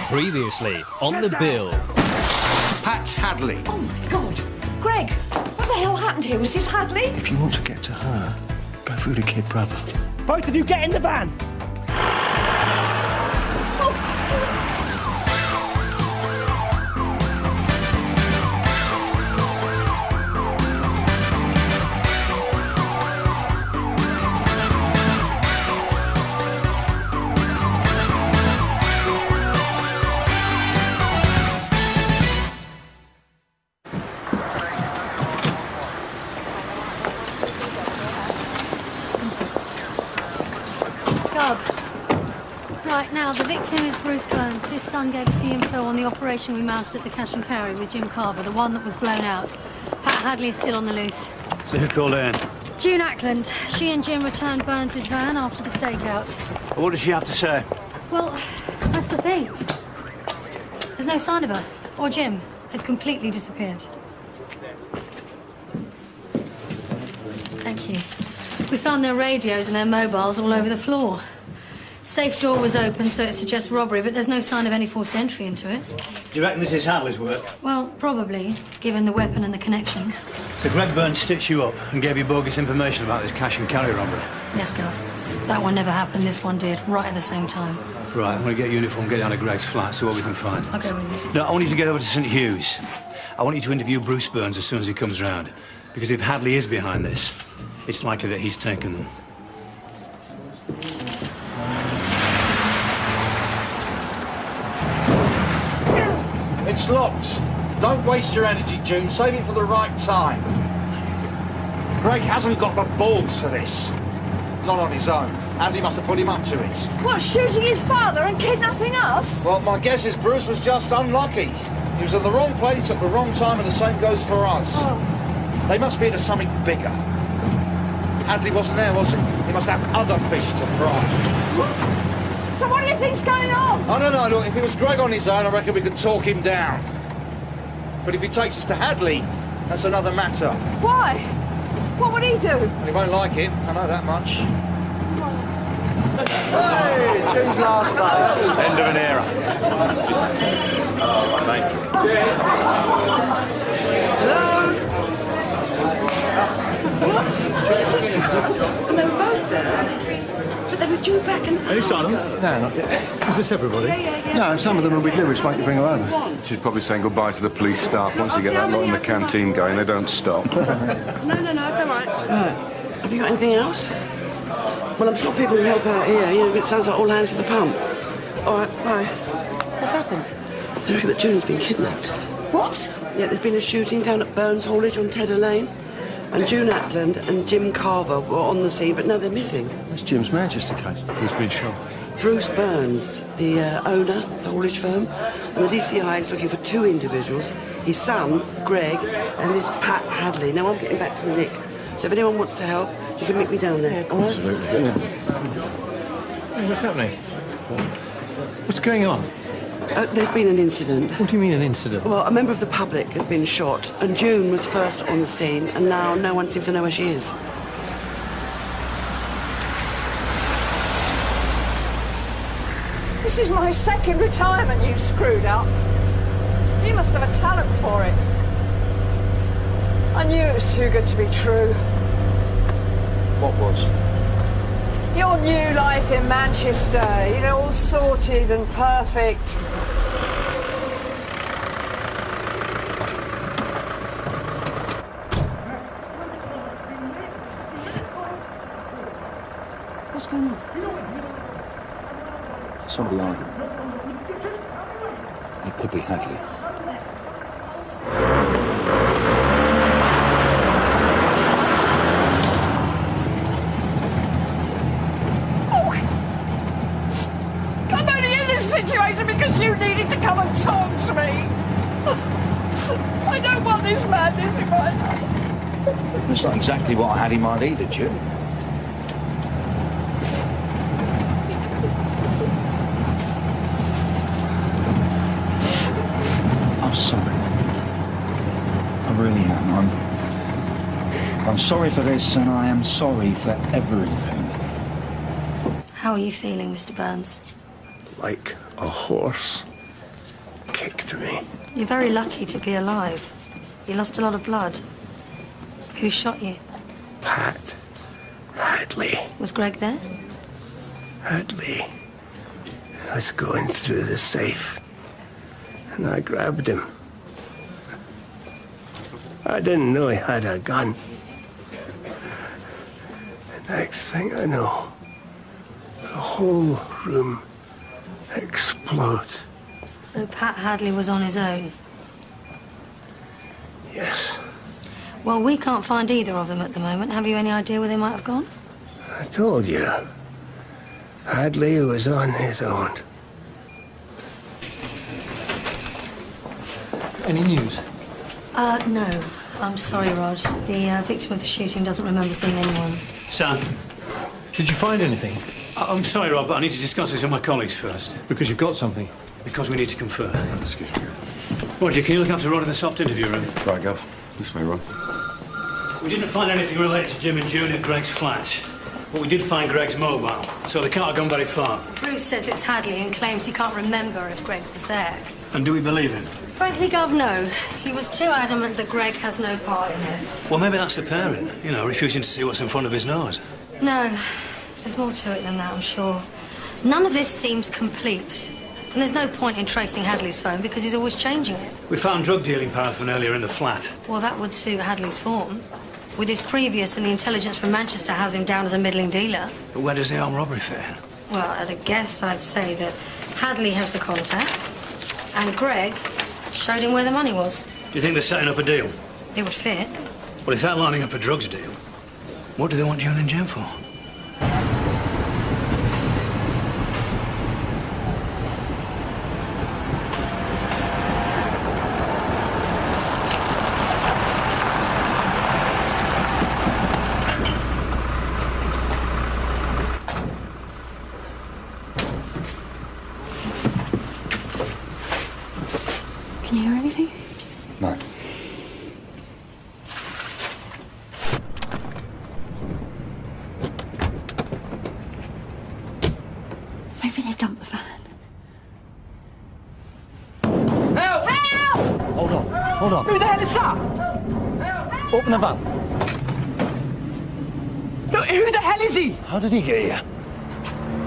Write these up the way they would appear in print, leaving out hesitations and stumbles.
Previously on the bill. Pat Hadley. Oh, God. Greg, what the hell happened here? Was this Hadley? If you want to get to her, go through the kid brother. Both of you get in the van. Right, now, the victim is Bruce Burns. His son gave us the info on the operation we mounted at the Cash and Carry with Jim Carver, the one that was blown out. Pat Hadley is still on the loose. So who called in? June Ackland. She and Jim returned Burns' van after the stakeout. What does she have to say? Well, that's the thing. There's no sign of her. Or Jim. They've completely disappeared. Thank you. We found their radios and their mobiles all over the floor. Safe door was open, so it suggests robbery, but there's no sign of any forced entry into it. Do you reckon this is Hadley's work? Well, probably, given the weapon and the connections. So Greg Burns stitched you up and gave you bogus information about this cash and carry robbery? Yes, Gov. That one never happened, this one did, right at the same time. Right, I'm going to get uniform, get down to Greg's flat, see what we can find. I'll go with you. No, I want you to get over to St Hugh's. I want you to interview Bruce Burns as soon as he comes round. Because if Hadley is behind this, it's likely that he's taken them. It's locked. Don't waste your energy, June. Save it for the right time. Greg hasn't got the balls for this. Not on his own. Andy must have put him up to it. What, shooting his father and kidnapping us? Well, my guess is Bruce was just unlucky. He was at the wrong place at the wrong time, and the same goes for us. Oh. They must be into something bigger. Hadley wasn't there, was he? He must have other fish to fry. So what do you think's going on? I don't know. Look, if it was Greg on his own, I reckon we could talk him down. But if he takes us to Hadley, that's another matter. Why? What would he do? Well, he won't like it, I know that much. Hey, June's last day. End of an era. Hello? What? And they were both there. But they were due back and... Any sign of them? No, not yet. Is this everybody? Yeah. No, some of them will be Lewis waiting to bring her over. She's probably saying goodbye to the police staff. Once you get that lot in the canteen going, they don't stop. No, it's all right. Have you got anything else? Well, I'm sure people will help out here. You know, it sounds like all hands to the pump. All right, bye. What's happened? They reckon that June's been kidnapped. What? Yeah, there's been a shooting down at Burns Haulage on Tedder Lane. And June Ackland and Jim Carver were on the scene, but now they're missing. That's Jim's Manchester case. Who's been shot? Bruce Burns, the owner of the haulage firm, and the DCI is looking for two individuals, his son, Greg, and this Pat Hadley. Now, I'm getting back to the Nick, so if anyone wants to help, you can meet me down there, all right? Absolutely. Yeah. Hey, what's happening? What's going on? There's been an incident. What do you mean, an incident? Well, a member of the public has been shot, and June was first on the scene, and now no one seems to know where she is. This is my second retirement you've screwed up. You must have a talent for it. I knew it was too good to be true. What was? Your new life in Manchester, you know, all sorted and perfect. What's going on? Somebody arguing. It could be Hadley. I'm only in this situation because you needed to come and talk to me. I don't want this madness in my life. It's not exactly what I had in mind either, June. I'm sorry. I really am. I'm sorry for this, and I am sorry for everything. How are you feeling, Mr. Burns? Like a horse kicked me. You're very lucky to be alive. You lost a lot of blood. Who shot you? Pat Hadley. Was Greg there? Hadley was going through the safe, and I grabbed him. I didn't know he had a gun. The next thing I know, the whole room explodes. So Pat Hadley was on his own? Yes. Well, we can't find either of them at the moment. Have you any idea where they might have gone? I told you. Hadley was on his own. Any news? No. I'm sorry, Rod. The victim of the shooting doesn't remember seeing anyone. Sam, Did you find anything? I'm sorry, Rob, but I need to discuss this with my colleagues first. Because you've got something. Because we need to confer. Excuse me. Roger, can you look after Rod in the soft interview room? Right, Gov. This way, Ron. We didn't find anything related to Jim and June at Greg's flat. But we did find Greg's mobile, so they can't have gone very far. Bruce says it's Hadley and claims he can't remember if Greg was there. And do we believe him? Frankly, Gov, no. He was too adamant that Greg has no part in this. Well, maybe that's the parent, you know, refusing to see what's in front of his nose. No. There's more to it than that, I'm sure. None of this seems complete. And there's no point in tracing Hadley's phone because he's always changing it. We found drug dealing paraphernalia in the flat. Well, that would suit Hadley's form. With his previous and the intelligence from Manchester has him down as a middling dealer. But where does the armed robbery fit in? Well, at a guess, I'd say that Hadley has the contacts and Greg showed him where the money was. Do you think they're setting up a deal? It would fit. Well, if they're lining up a drugs deal, what do they want June and Jim for? Can you hear anything? No. Maybe they've dumped the van. Help! Help! Hold on. Who the hell is that? Open the van. Look, who the hell is he? How did he get here?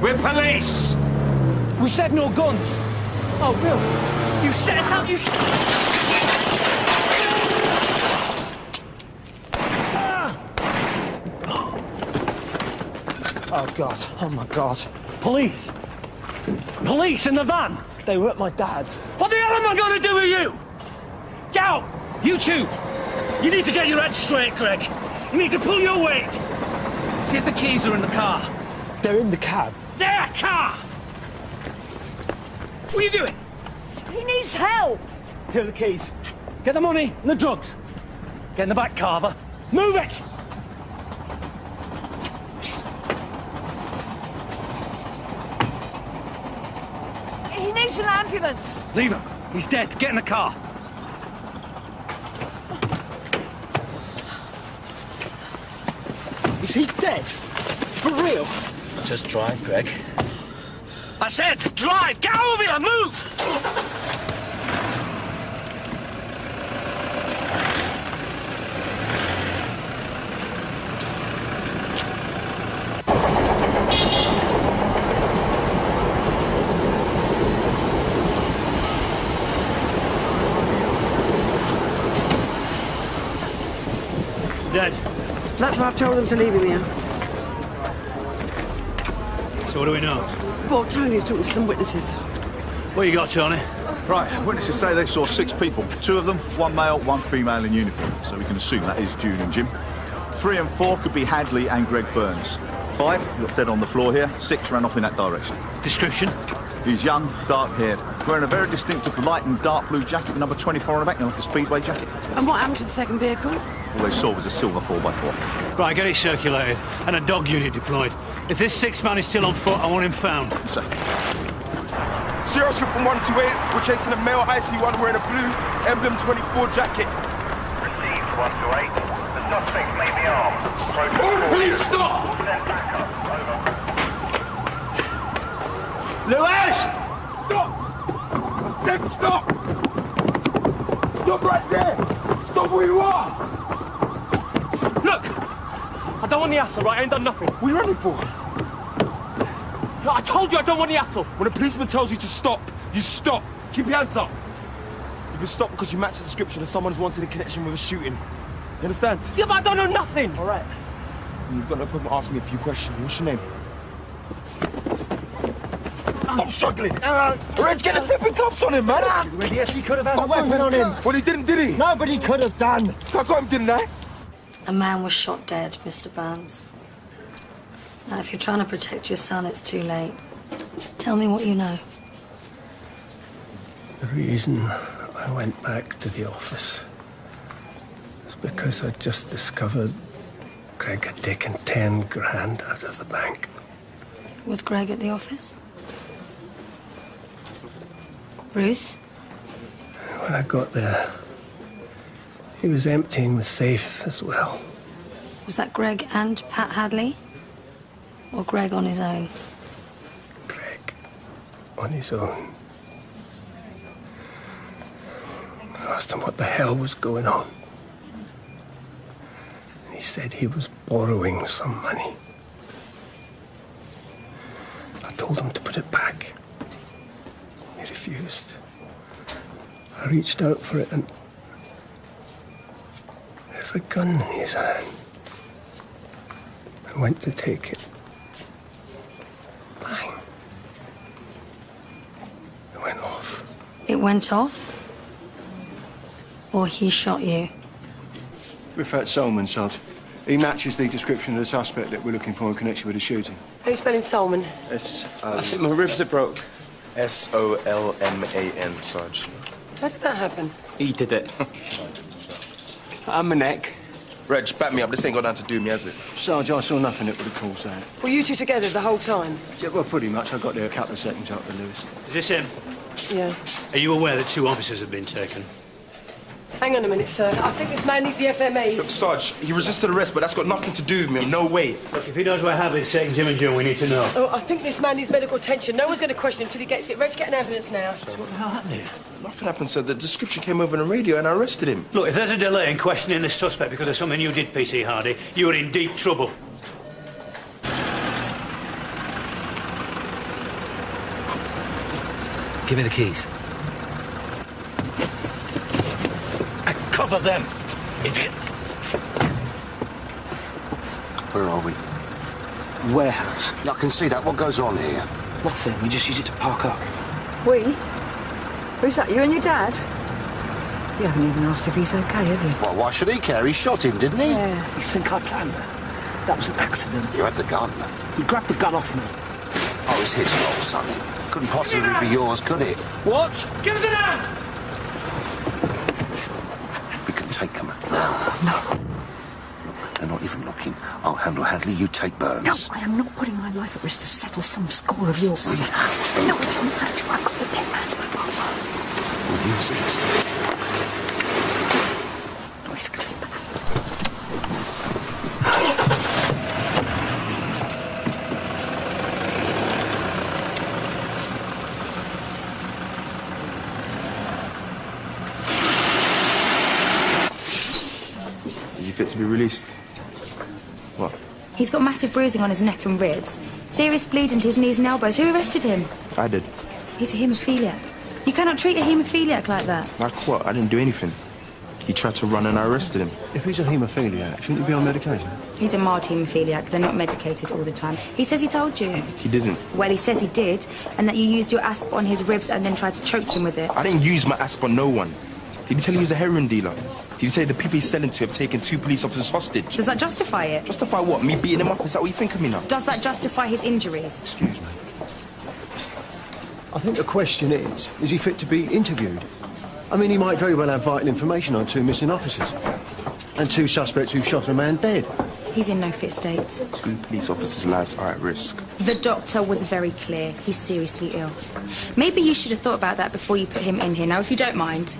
We're police! We said no guns. Oh, Bill. You set us up, you... Oh, God. Oh, my God. Police. Police in the van. They were at my dad's. What the hell am I going to do with you? Get out. You two. You need to get your head straight, Greg. You need to pull your weight. See if the keys are in the car. They're in the cab. Their car! What are you doing? He needs help! Here are the keys. Get the money and the drugs. Get in the back, Carver. Move it! He needs an ambulance! Leave him. He's dead. Get in the car. Is he dead? For real? Just drive, Greg. I said drive! Get over here! Move! Dead. That's why I've told them to leave him here. So what do we know? Well, Tony's talking to some witnesses. What you got, Tony? Right, witnesses say they saw 6 people. 2 of them, 1 male, 1 female in uniform. So we can assume that is June and Jim. 3 and 4 could be Hadley and Greg Burns. 5 look dead on the floor here. 6 ran off in that direction. Description? He's young, dark-haired, wearing a very distinctive light and dark blue jacket with number 24 on the back, like a speedway jacket. And what happened to the second vehicle? All they saw was a silver 4x4. Right, get it circulated and a dog unit deployed. If this 6th man is still on foot, I want him found. So, Serious from 128, we're chasing a male IC1 wearing a blue emblem 24 jacket. Received 128. The suspect may be armed. Please stop! Send backup. Over. Lewis! Stop! I said stop! Stop right there! Stop where you are! Look! I don't want the hassle, right? I ain't done nothing. What are you running for? Look, I told you I don't want the hassle. When a policeman tells you to stop, you stop. Keep your hands up. You've been stopped because you match the description of someone who's wanted in connection with a shooting. You understand? Yeah, but I don't know nothing. All right. And you've got no problem asking me a few questions. What's your name? Stop struggling. Reg, get the flipping cuffs on him, man. Yes, he could have had a weapon on him. Well, he didn't, did he? No, but he could have done. I got him, didn't I? A man was shot dead, Mr. Burns. Now, if you're trying to protect your son, it's too late. Tell me what you know. The reason I went back to the office is because I'd just discovered Greg had taken 10 grand out of the bank. Was Greg at the office? Bruce? When I got there, he was emptying the safe as well. Was that Greg and Pat Hadley? Or Greg on his own? Greg on his own. I asked him what the hell was going on. He said he was borrowing some money. I told him to put it back. He refused. I reached out for it and there's a gun in his hand. I went to take it. Bang. It went off. It went off? Or he shot you? Rifat Solman, Sod. He matches the description of the suspect that we're looking for in connection with the shooting. Who's spelling Solman? I think my ribs are broke. S-O-L-M-A-N, Sarge. How did that happen? He did it. I'm my neck. Reg, back me up. This ain't got nothing to do with me, has it? Sarge, I saw nothing that would have caused that. Were you two together the whole time? Yeah, well, pretty much. I got there a couple of seconds after Lewis. Is this him? Yeah. Are you aware that 2 officers have been taken? Hang on a minute, sir. I think this man needs the FME. Look, Sarge, he resisted arrest, but that's got nothing to do with me. No way. Look, if he knows where Hadley's taking Jim and June, we need to know. Oh, I think this man needs medical attention. No one's going to question him until he gets it. Reg, get an ambulance now. So what the hell happened here? Nothing happened, sir. The description came over on the radio and I arrested him. Look, if there's a delay in questioning this suspect because of something you did, PC Hardy, you're in deep trouble. Give me the keys. Cover them, idiot. Where are we? Warehouse. I can see that. What goes on here? Nothing. We just use it to park up. We? Who's that, you and your dad? You haven't even asked if he's okay, have you? Well, why should he care? He shot him, didn't he? Yeah. You think I planned that? That was an accident. You had the gun. He grabbed the gun off me. Oh, it's his fault, Sonny. Couldn't possibly be yours, could it? What? Give us an hand! We can take them now. No. They're not even looking. I'll handle Hadley, you take Burns. No, I am not putting my life at risk to settle some score of yours. We have to. No, we don't have to. I've got the dead man's mobile phone. We'll use it. Oh, he's coming back. Is he fit to be released? What? He's got massive bruising on his neck and ribs. Serious bleeding to his knees and elbows. Who arrested him? I did. He's a haemophiliac. You cannot treat a haemophiliac like that. Like what? I didn't do anything. He tried to run and I arrested him. If he's a haemophiliac, shouldn't he be on medication? He's a mild haemophiliac. They're not medicated all the time. He says he told you. He didn't. Well, he says he did, and that you used your asp on his ribs and then tried to choke him with it. I didn't use my asp on no one. Did he tell you he was a heroin dealer? Did he say the people he's selling to have taken 2 police officers hostage? Does that justify it? Justify what? Me beating him up? Is that what you think of me now? Does that justify his injuries? Excuse me. I think the question is he fit to be interviewed? I mean, he might very well have vital information on 2 missing officers. And 2 suspects who shot a man dead. He's in no fit state. 2 police officers' lives are at risk. The doctor was very clear. He's seriously ill. Maybe you should have thought about that before you put him in here. Now, if you don't mind.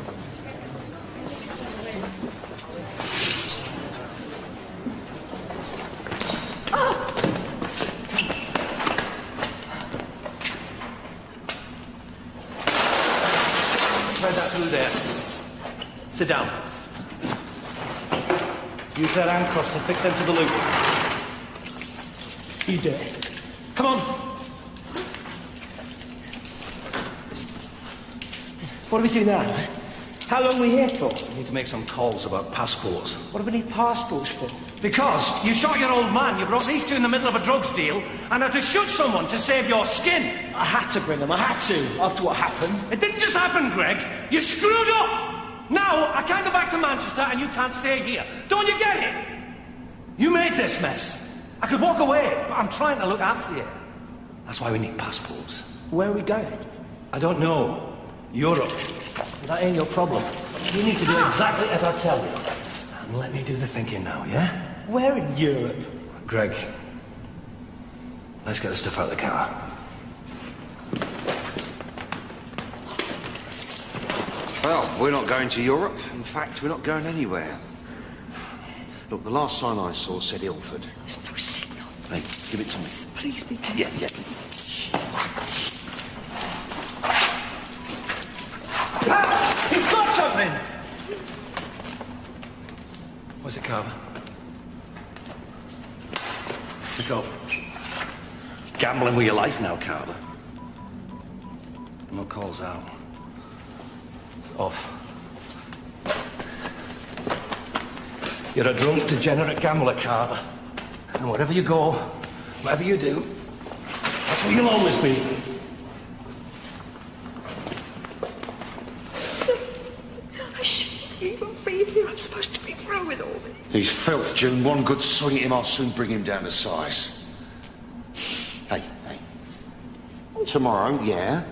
Sit down. Use that hand cross to fix them to the loop. You do it. Come on. What do we do now? How long are we here for? We need to make some calls about passports. What do we need passports for? Because you shot your old man, you brought these two in the middle of a drugs deal, and had to shoot someone to save your skin. I had to bring them, I had to, after what happened. It didn't just happen, Greg. You screwed up. Now, I can't go back to Manchester and you can't stay here. Don't you get it? You made this mess. I could walk away, but I'm trying to look after you. That's why we need passports. Where are we going? I don't know. Europe. That ain't your problem. You need to do exactly as I tell you. And let me do the thinking now, yeah? Where in Europe? Greg, let's get the stuff out of the car. Well, we're not going to Europe. In fact, we're not going anywhere. Look, the last sign I saw said Ilford. There's no signal. Hey, give it to me. Please be careful. Yeah. He's got something! Where's it, Carver? Pick up. You're gambling with your life now, Carver. No calls out. Off. You're a drunk, degenerate gambler, Carver. And wherever you go, whatever you do, that's where you'll always be. I shouldn't even be here. I'm supposed to be through with all this. He's filth, June. One good swing at him, I'll soon bring him down to size. Hey. Tomorrow, yeah?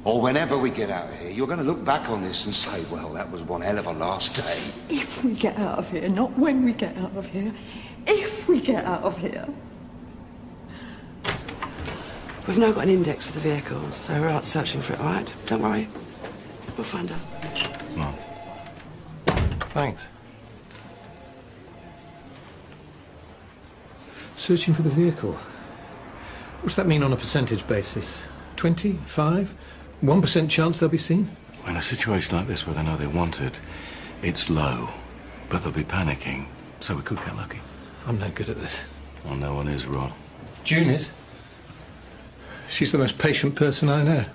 Or whenever we get out of here, you're going to look back on this and say, well, that was one hell of a last day. If we get out of here, not when we get out of here. If we get out of here. We've now got an index for the vehicle, so we're out searching for it, all right? Don't worry. We'll find her. Mom. Thanks. Searching for the vehicle. What's that mean on a percentage basis? 20? 5? 1% chance they'll be seen? In a situation like this where they know they're wanted, it's low. But they'll be panicking, so we could get lucky. I'm no good at this. Well, no one is, Rod. June is. She's the most patient person I know.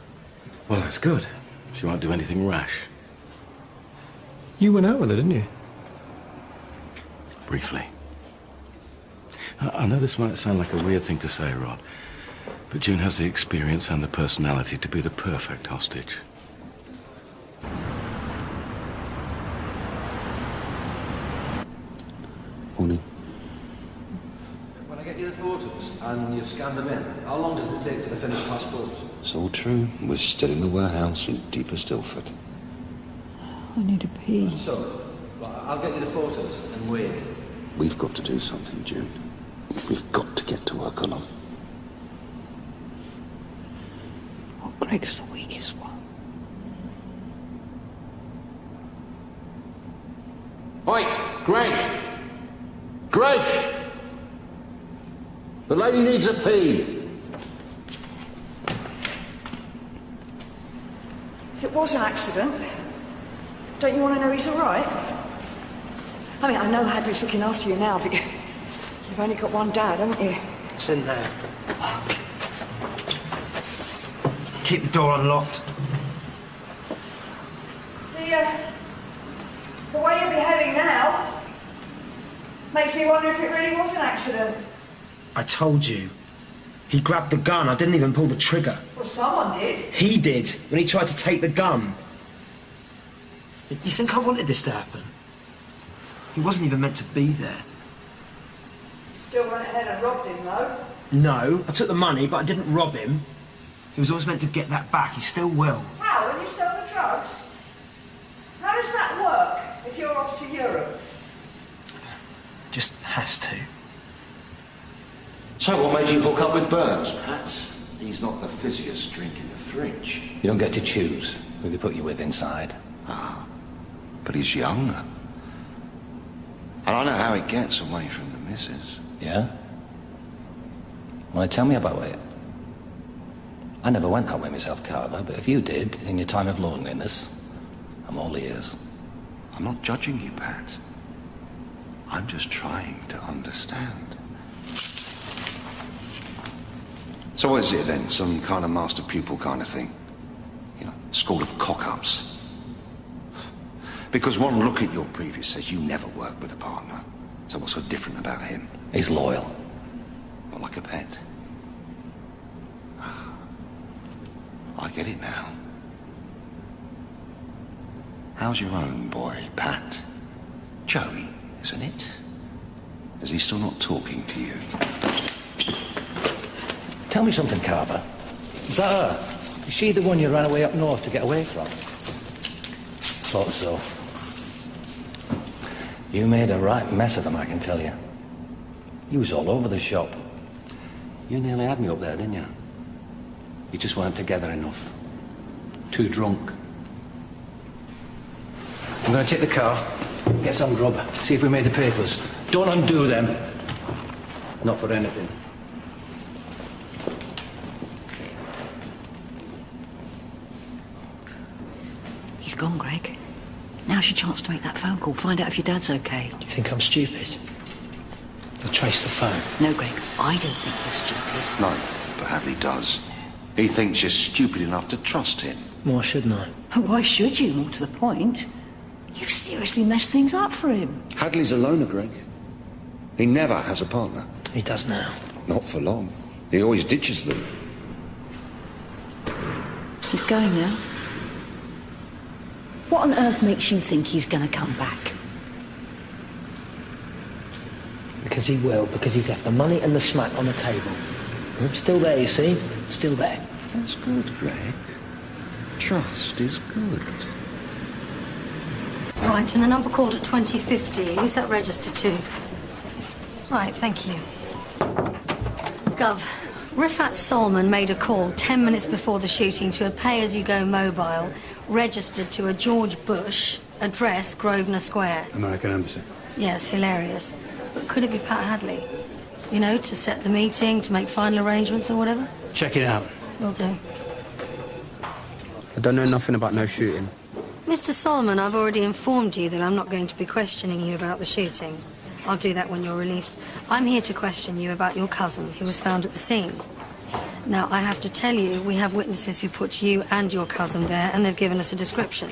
Well, that's good. She won't do anything rash. You went out with her, didn't you? Briefly. I know this might sound like a weird thing to say, Rod, but June has the experience and the personality to be the perfect hostage. Morning. When I get you the photos and you've scanned them in, how long does it take for the finished passports? It's all true. We're still in the warehouse in deepest Ilford. I need a pee. So, I'll get you the photos and wait. We've got to do something, June. We've got to get to work on them. Oh, Greg's the weakest one. Oi, Greg! Greg! The lady needs a pee. If it was an accident, don't you want to know he's all right? I mean, I know Hadley's looking after you now, but you've only got one dad, haven't you? It's in there. Keep the door unlocked. The way you're behaving now makes me wonder if it really was an accident. I told you. He grabbed the gun. I didn't even pull the trigger. Well, someone did. He did, when he tried to take the gun. You think I wanted this to happen? He wasn't even meant to be there. Still went ahead and robbed him, though. No, I took the money, but I didn't rob him. He was always meant to get that back. He still will. How? When you sell the drugs? How does that work if you're off to Europe? Just has to. So what made you hook up with Burns, Pat? He's not the fizziest drink in the fridge. You don't get to choose who they put you with inside. Ah, but he's young. And I know how he gets away from the missus. Yeah? Well, tell me about it. I never went that way myself, Carver, but if you did, in your time of loneliness, I'm all ears. I'm not judging you, Pat. I'm just trying to understand. So what is it then? Some kind of master-pupil kind of thing? You know, school of cock-ups? Because one look at your previous says you never worked with a partner. So what's so different about him? He's loyal. Not like a pet. I get it now. How's your own boy, Pat? Joey, isn't it? Is he still not talking to you? Tell me something, Carver. Is that her? Is she the one you ran away up north to get away from? Thought so. You made a right mess of them, I can tell you. You was all over the shop. You nearly had me up there, didn't you? You just weren't together enough. Too drunk. I'm going to take the car, get some grub, see if we made the papers. Don't undo them. Not for anything. He's gone, Greg. Now's your chance to make that phone call, find out if your dad's okay. You think I'm stupid? They'll trace the phone. No, Greg, I don't think you're stupid. No, but Hadley does. He thinks you're stupid enough to trust him. Why shouldn't I? Why should you, more to the point? You seriously messed things up for him. Hadley's a loner, Greg. He never has a partner. He does now. Not for long. He always ditches them. He's going now. What on earth makes you think he's going to come back? Because he will, because he's left the money and the smack on the table. Still there, you see? Still there. That's good, Greg. Trust is good. Right, and the number called at 2050, who's that registered to? Right, thank you. Gov, Rifat Solman made a call 10 minutes before the shooting to a pay-as-you-go mobile registered to a George Bush, address Grosvenor Square. American Embassy. Yes, hilarious. But could it be Pat Hadley? You know, to set the meeting, to make final arrangements or whatever? Check it out. Will do. I don't know nothing about no shooting. Mr. Solomon, I've already informed you that I'm not going to be questioning you about the shooting. I'll do that when you're released. I'm here to question you about your cousin, who was found at the scene. Now, I have to tell you, we have witnesses who put you and your cousin there, and they've given us a description.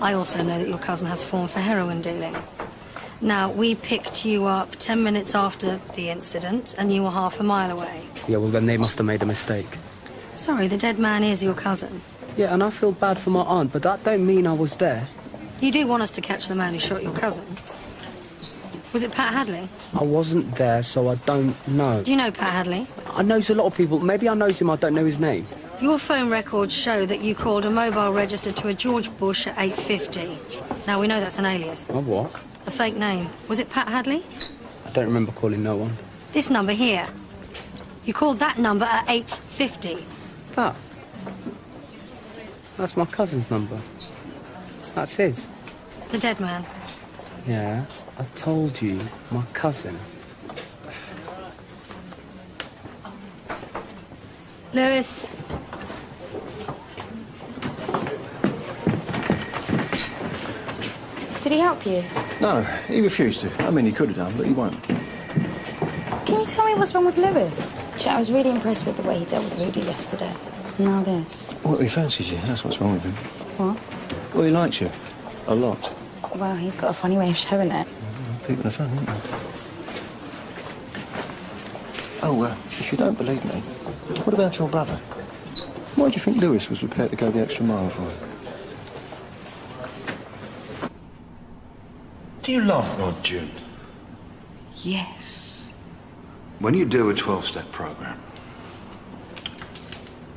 I also know that your cousin has formed for heroin dealing. Now, we picked you up 10 minutes after the incident, and you were half a mile away. Yeah, well, then they must have made a mistake. Sorry, the dead man is your cousin. Yeah, and I feel bad for my aunt, but that don't mean I was there. You do want us to catch the man who shot your cousin? Was it Pat Hadley? I wasn't there, so I don't know. Do you know Pat Hadley? I knows a lot of people. Maybe I knows him, I don't know his name. Your phone records show that you called a mobile registered to a George Bush at 8:50. Now, we know that's an alias. Oh, what? A fake name. Was it Pat Hadley? I don't remember calling no one. This number here. You called that number at 8:50. That? That's my cousin's number. That's his. The dead man. Yeah, I told you, my cousin. Lewis. Did he help you? No, he refused to. I mean, he could have done, but he won't. Can you tell me what's wrong with Lewis? I was really impressed with the way he dealt with Rudy yesterday. Now this. Well, he fancies you. That's what's wrong with him. What? Well, he likes you. A lot. Well, he's got a funny way of showing it. People are fun, aren't they? Oh, if you don't believe me, what about your brother? Why do you think Lewis was prepared to go the extra mile for him? Do you love Rod, June? Yes. When you do a 12-step program,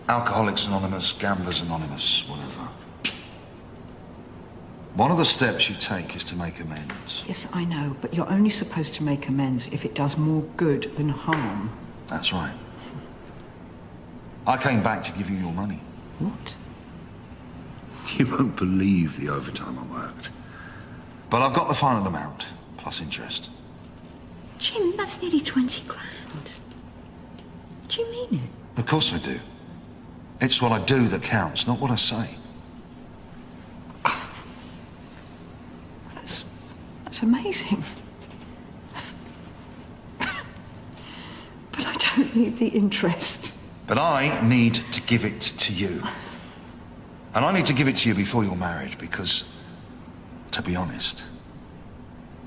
Alcoholics Anonymous, Gamblers Anonymous, whatever, one of the steps you take is to make amends. Yes, I know, but you're only supposed to make amends if it does more good than harm. That's right. I came back to give you your money. What? You won't believe the overtime I worked. But I've got the final amount, plus interest. Jim, that's nearly 20 grand. Do you mean it? Of course I do. It's what I do that counts, not what I say. That's That's amazing. But I don't need the interest. But I need to give it to you. And I need to give it to you before you're married, because, to be honest,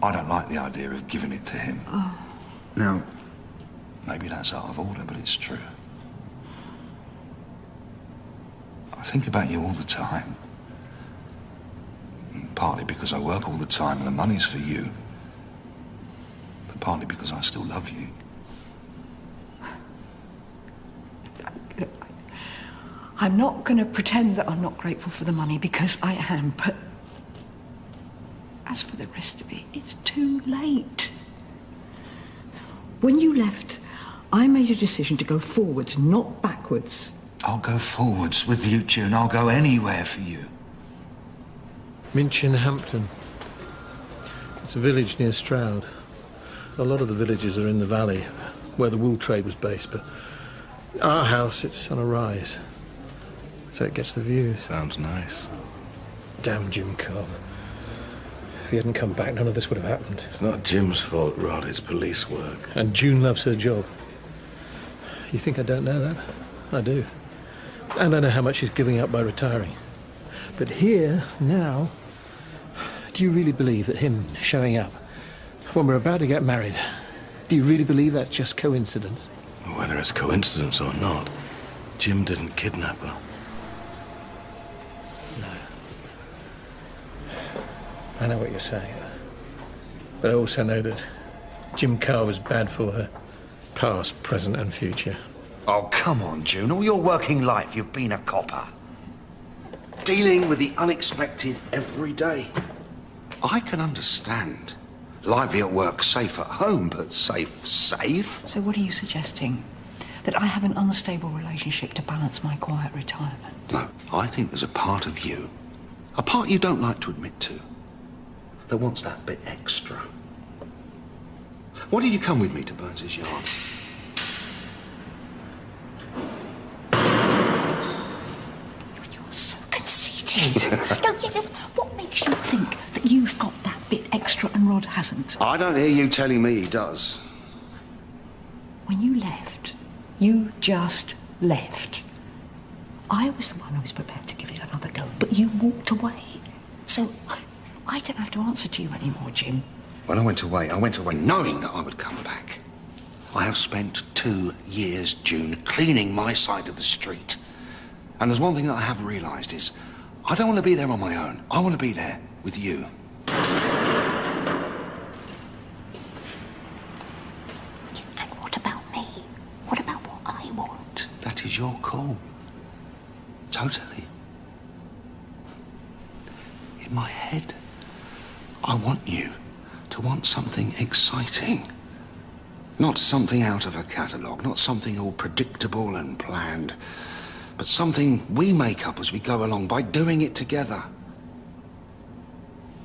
I don't like the idea of giving it to him. Oh. Now, maybe that's out of order, but it's true. I think about you all the time. Partly because I work all the time and the money's for you, but partly because I still love you. I'm not going to pretend that I'm not grateful for the money, because I am, but as for the rest of it, it's too late. When you left, I made a decision to go forwards, not backwards. I'll go forwards with you, June. I'll go anywhere for you. Minchin Hampton. It's a village near Stroud. A lot of the villages are in the valley, where the wool trade was based, but our house, it's on a rise. So it gets the view. Sounds nice. Damn Jim Carver. If he hadn't come back, none of this would have happened. It's not Jim's fault, Rod. It's police work. And June loves her job. You think I don't know that? I do. And I know how much she's giving up by retiring. But here, now, do you really believe that him showing up when we're about to get married, do you really believe that's just coincidence? Whether it's coincidence or not, Jim didn't kidnap her. I know what you're saying. But I also know that Jim Carver's bad for her. Past, present and future. Oh, come on, June. All your working life, you've been a copper. Dealing with the unexpected every day. I can understand. Lively at work, safe at home, but safe? So what are you suggesting? That I have an unstable relationship to balance my quiet retirement? No, I think there's a part of you, a part you don't like to admit to, that wants that bit extra. Why did you come with me to Burns's yard? You're so conceited. No, what makes you think that you've got that bit extra and Rod hasn't? I don't hear you telling me he does. When you left, you just left. I was the one who was prepared to give it another go, but you walked away. So I don't have to answer to you anymore, Jim. When I went away knowing that I would come back. I have spent 2 years, June, cleaning my side of the street. And there's one thing that I have realised is, I don't want to be there on my own. I want to be there with you. And what about me? What about what I want? That is your call. Totally. In my head, I want you to want something exciting. Not something out of a catalogue, not something all predictable and planned, but something we make up as we go along by doing it together.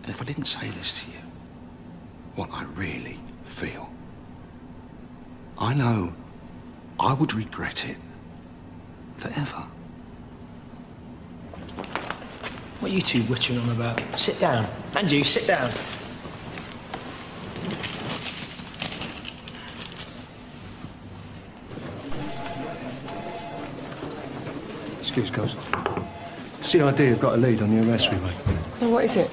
And if I didn't say this to you, what I really feel, I know I would regret it forever. What are you two witching on about? Sit down. And you, sit down. Excuse, guys. CID have got a lead on the arrest we made. Well, what is it?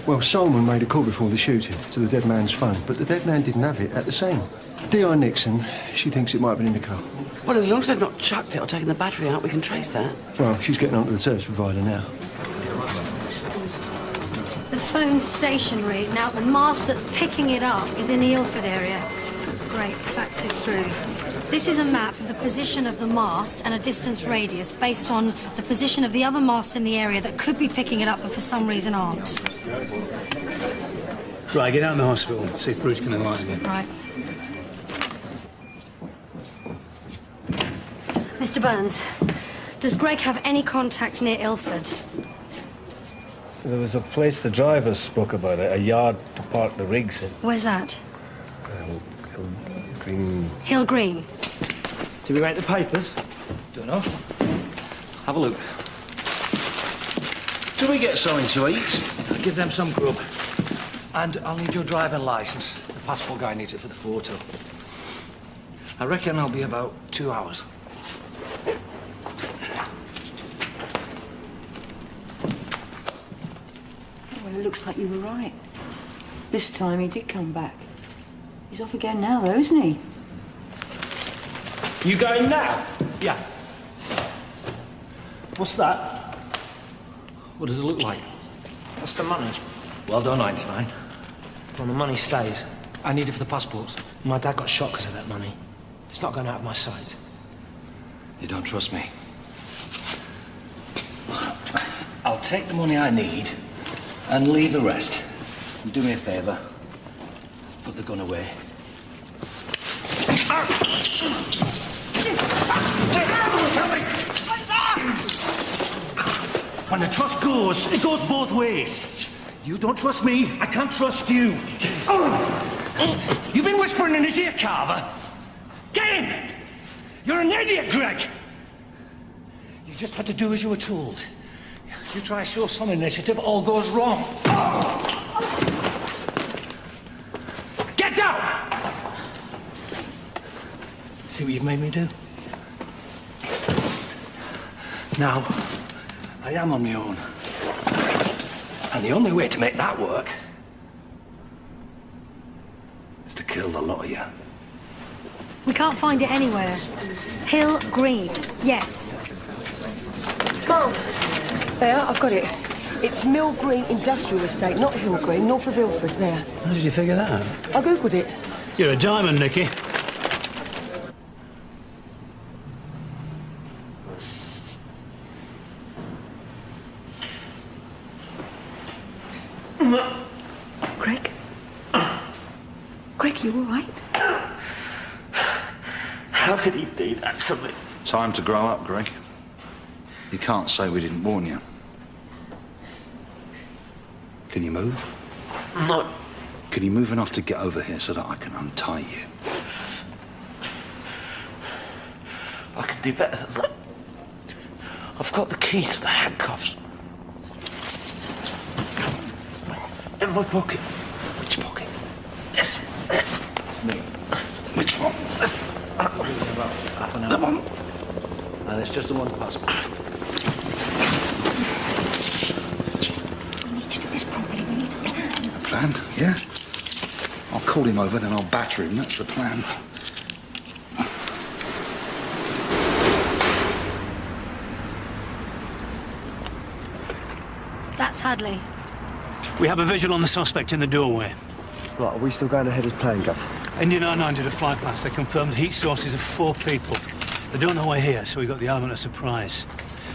Well, Solomon made a call before the shooting to the dead man's phone, but the dead man didn't have it at the scene. D.I. Nixon, she thinks it might have been in the car. Well, as long as they've not chucked it or taken the battery out, we can trace that. Well, she's getting on to the service provider now. The phone's stationary. Now, the mast that's picking it up is in the Ilford area. Great, fax this through. This is a map of the position of the mast and a distance radius based on the position of the other masts in the area that could be picking it up but for some reason aren't. Right, get out in the hospital. See if Bruce can analyse it. Right. Mr. Burns, does Greg have any contacts near Ilford? There was a place the drivers spoke about, a yard to park the rigs in. Where's that? Green. Hill Green. Did we make the papers? Don't know. Have a look. Do we get something to eat? I'll give them some grub. And I'll need your driving licence. The passport guy needs it for the photo. I reckon I'll be about 2 hours. Well, it looks like you were right. This time he did come back. He's off again now, though, isn't he? You going now? Yeah. What's that? What does it look like? That's the money. Well done, Einstein. Well, the money stays. I need it for the passports. My dad got shot because of that money. It's not going out of my sight. You don't trust me? I'll take the money I need and leave the rest. And do me a favour. Put the gun away. When the trust goes, it goes both ways. You don't trust me, I can't trust you. You've been whispering in his ear, Carver. Get him! You're an idiot, Greg. You just had to do as you were told. You try to show some initiative, all goes wrong. Get down! See what you've made me do? Now, I am on my own. And the only way to make that work is to kill the lot of you. We can't find it anywhere. Hill Green, yes. Mum, there, I've got it. It's Mill Green Industrial Estate, not Hill Green, north of Ilford, there. How did you figure that out? I googled it. You're a diamond, Nicky. Greg? Greg, you all right? How could he do that to me? Time to grow up, Greg. You can't say we didn't warn you. Can you move? No. Can you move enough to get over here so that I can untie you? I can do better than that. I've got the key to the handcuffs. In my pocket. Which pocket? Yes. It's me. Which one? About half an hour. The one. And it's just the one passport. We need to do this properly. We need a plan. A plan? Yeah? I'll call him over, then I'll batter him. That's the plan. That's Hadley. We have a visual on the suspect in the doorway. Right, are we still going ahead as planned, Guff? Indian 99 did a fly past. They confirmed heat sources of 4 people. They don't know we're here, so we got the element of surprise.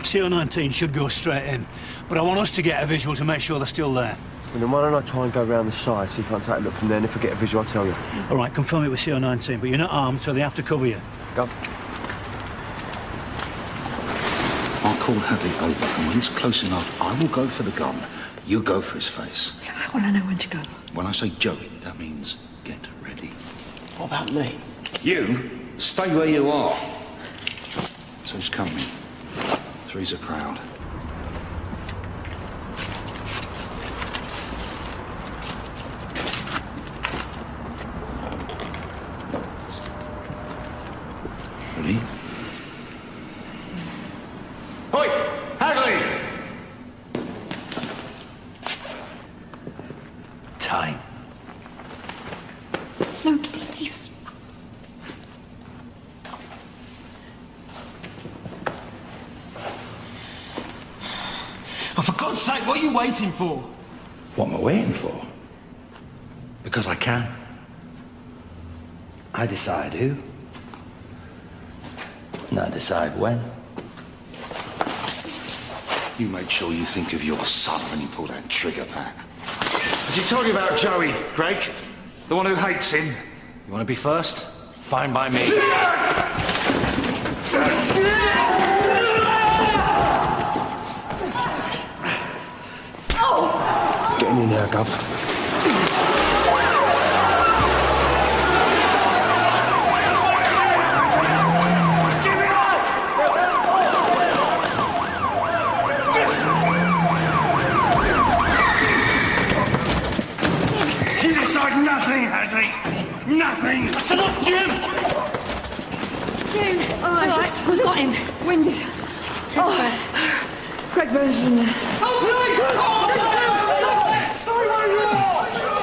CO19 should go straight in, but I want us to get a visual to make sure they're still there. And then why don't I try and go round the side, see if I can take a look from there, and if I get a visual, I'll tell you. All right, confirm it with CO19, but you're not armed, so they have to cover you. Go. I'll call Hadley over, and when he's close enough, I will go for the gun. You go for his face. How will I know when to go? When I say Joey, that means get ready. What about me? You stay where you are. So who's coming? Three's a crowd. Ready? Hoi! Hadley! Time. No, please. Oh, for God's sake, what are you waiting for? What am I waiting for? Because I can. I decide who. And I decide when. You make sure you think of your son when you pull that trigger, Pat. Did he tell you about Joey, Greg? The one who hates him? You want to be first? Fine by me. Getting in there, Guff. got him. Winded. Take a breath. Greg Burns is in there.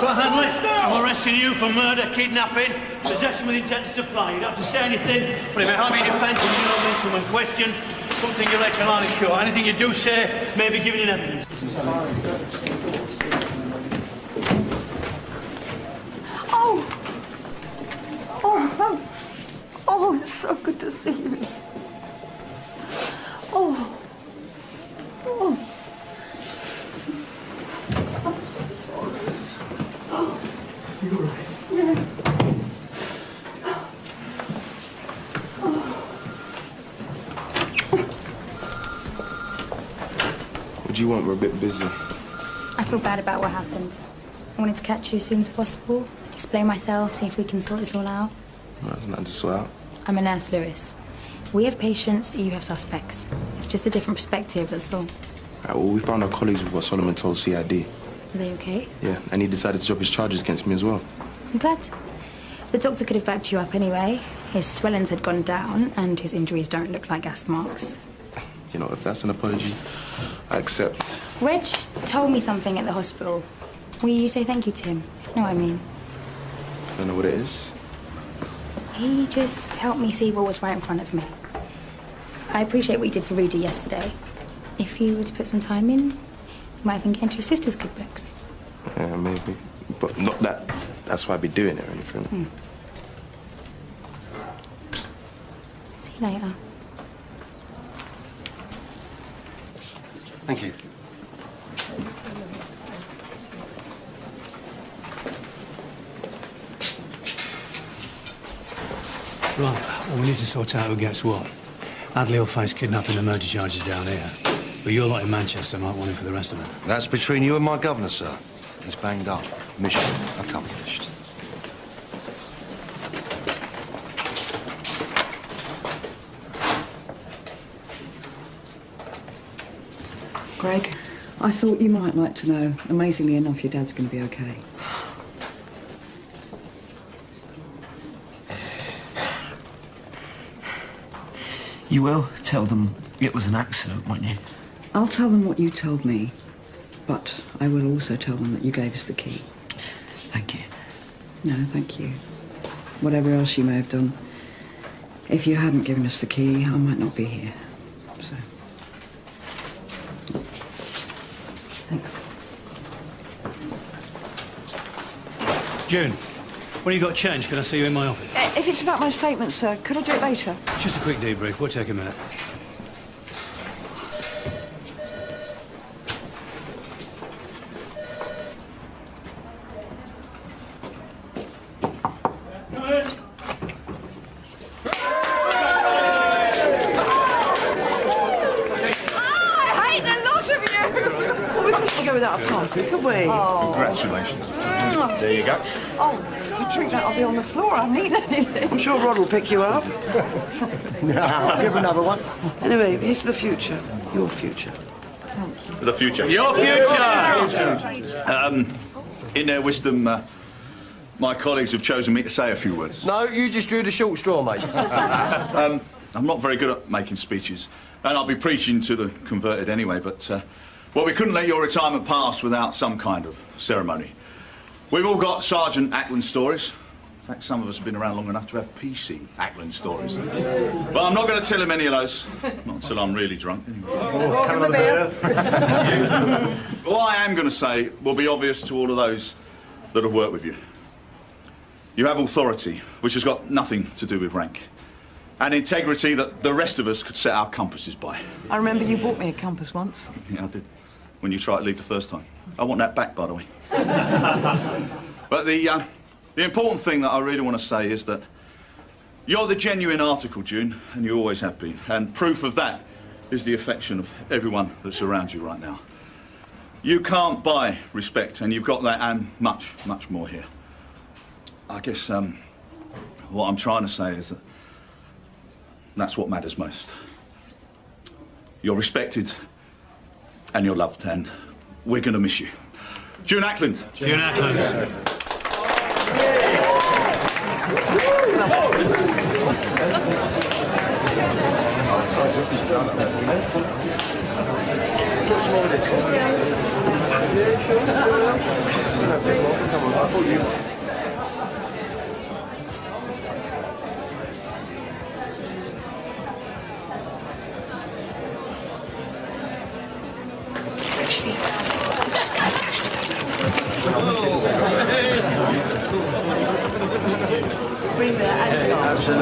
Well, Hanley, I'm arresting you for murder, kidnapping, possession with intent to supply. You don't have to say anything, but if you have any defence and you don't mention when questioned, something you'll later on in court. Anything you do say may be given in evidence. Oh, it's so good to see you. Oh. I'm so sorry. Oh. You all right? Yeah. What do you want? We're a bit busy. I feel bad about what happened. I wanted to catch you as soon as possible, explain myself, see if we can sort this all out. Well, there's nothing to sort out. I'm a nurse, Lewis. We have patients, you have suspects. It's just a different perspective, that's all. Right, well, we found our colleagues with what Solomon told CID. Are they okay? Yeah, and he decided to drop his charges against me as well. I'm glad. The doctor could have backed you up anyway. His swellings had gone down, and his injuries don't look like gas marks. You know, if that's an apology, I accept. Reg told me something at the hospital. Will you say thank you to him? You know what I mean? I don't know what it is. He just helped me see what was right in front of me. I appreciate what you did for Rudy yesterday. If you were to put some time in, you might even get into your sister's good books. Yeah, maybe. But not that. That's why I'd be doing it or anything. See you later. Thank you. Right, well, we need to sort out who gets what. Adley will face kidnapping and murder charges down here. But your lot in Manchester might want him for the rest of it. That's between you and my governor, sir. He's banged up. Mission accomplished. Greg, I thought you might like to know. Amazingly enough, your dad's going to be okay. You will tell them it was an accident, won't you? I'll tell them what you told me, but I will also tell them that you gave us the key. Thank you. No, thank you. Whatever else you may have done, if you hadn't given us the key, I might not be here. So. Thanks. June, when you got change, can I see you in my office? If it's about my statement, sir, could I do it later? Just a quick debrief. We'll take a minute. Could we? Oh. Congratulations. There you go. Oh, a drink that'll be on the floor. I need anything. I'm sure Rod will pick you up. I'll give another one. Anyway, here's to the future. Your future. The future. Your future! In their wisdom, my colleagues have chosen me to say a few words. No, you just drew the short straw, mate. I'm not very good at making speeches, and I'll be preaching to the converted anyway, but, well, we couldn't let your retirement pass without some kind of ceremony. We've all got Sergeant Ackland stories. In fact, some of us have been around long enough to have PC Ackland stories. But I'm not going to tell him any of those, not until I'm really drunk. Anyway. What I am going to say will be obvious to all of those that have worked with you. You have authority, which has got nothing to do with rank, and integrity that the rest of us could set our compasses by. I remember you bought me a compass once. Yeah, I did. When you tried to leave the first time. I want that back, by the way. But the important thing that I really want to say is that you're the genuine article, June, and you always have been. And proof of that is the affection of everyone that's around you right now. You can't buy respect, and you've got that and much, much more here. I guess what I'm trying to say is that that's what matters most. You're respected and you're loved, and we're going to miss you. June Ackland. June Ackland. Actually, I'm just going to dash bring the answer.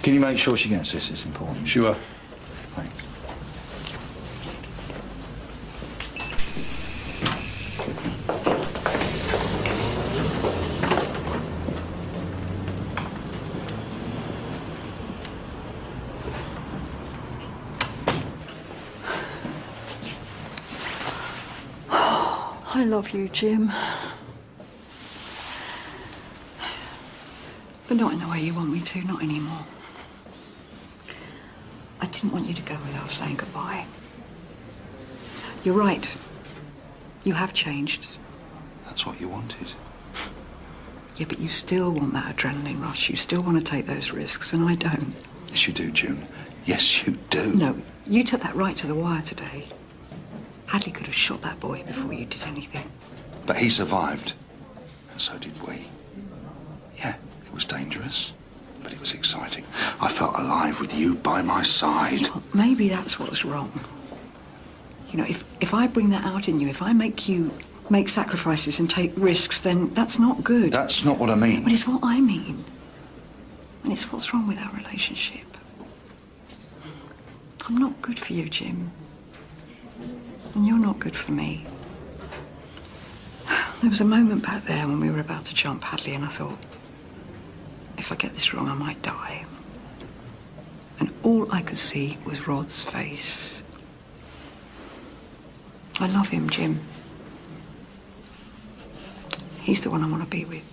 Can you make sure she gets this? It's important. Sure. Thanks. I love you, Jim. But not in the way you want me to, not anymore. I didn't want you to go without saying goodbye. You're right. You have changed. That's what you wanted. Yeah, but you still want that adrenaline rush. You still want to take those risks, and I don't. Yes, you do, June. Yes, you do. No, you took that right to the wire today. Hadley could have shot that boy before you did anything. But he survived. And so did we. Yeah, it was dangerous, but it was exciting. I felt alive with you by my side. Well, maybe that's what's wrong. You know, if I bring that out in you, if I make you make sacrifices and take risks, then that's not good. That's not what I mean. But it's what I mean. And it's what's wrong with our relationship. I'm not good for you, Jim. And you're not good for me. There was a moment back there when we were about to jump Hadley, and I thought, if I get this wrong, I might die. And all I could see was Rod's face. I love him, Jim. He's the one I want to be with.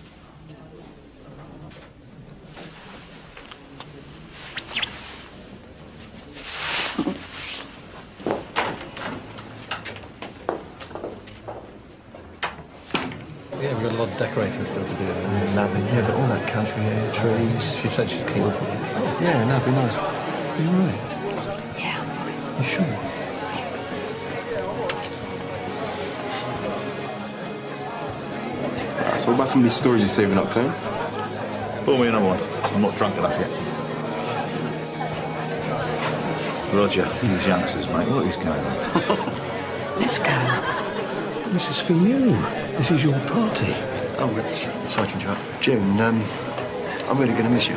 Yeah, we've got a lot of decorating still to do there. Lovely. Yeah, but all that country air, trees. She said she's keen. Yeah, no, it'd be nice. Are you all right? Yeah, I'm fine. You sure? So what about some of these stories you're saving up, Tone? Pour me another one. I'm not drunk enough yet. Roger, these youngsters, mate, what is going on? Let's go. This is for you. This is your party. Oh, sorry to interrupt. June, I'm really going to miss you.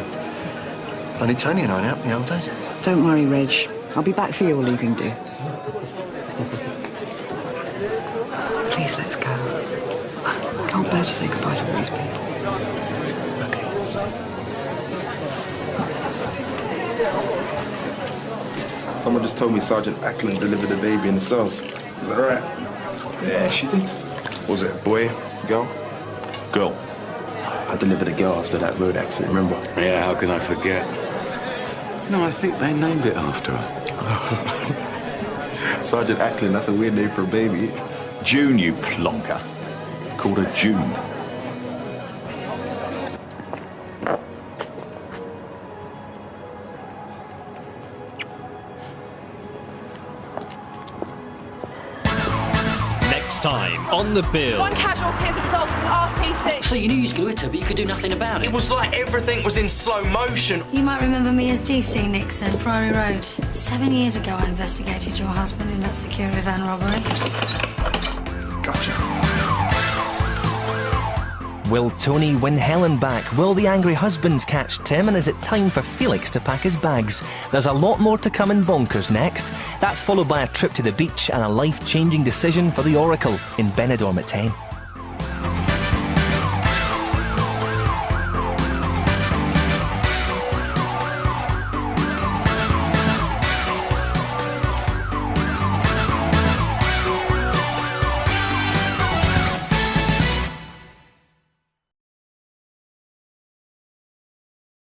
Only Tony and I out in the old days. Don't worry, Reg. I'll be back for your leaving do. Please, let's go. I can't bear to say goodbye to all these people. Someone just told me Sergeant Ackland delivered a baby in the cells. Is that right? Yeah, she did. Was it a boy? Girl? Girl. I delivered a girl after that road accident, remember? Yeah, how can I forget? No, I think they named it after her. Sergeant Ackland, that's a weird name for a baby. June, you plonker. Called her June. Time on the bill. One casualty as a result of an RPC. So you knew you was going to hit her, but you could do nothing about it. It was like everything was in slow motion. You might remember me as DC Nixon, Priory Road. 7 years ago, I investigated your husband in that security van robbery. Gotcha. Will Tony win Helen back? Will the angry husbands catch Tim? And is it time for Felix to pack his bags? There's a lot more to come in Bonkers next. That's followed by a trip to the beach and a life-changing decision for the Oracle in Benidorm at 10.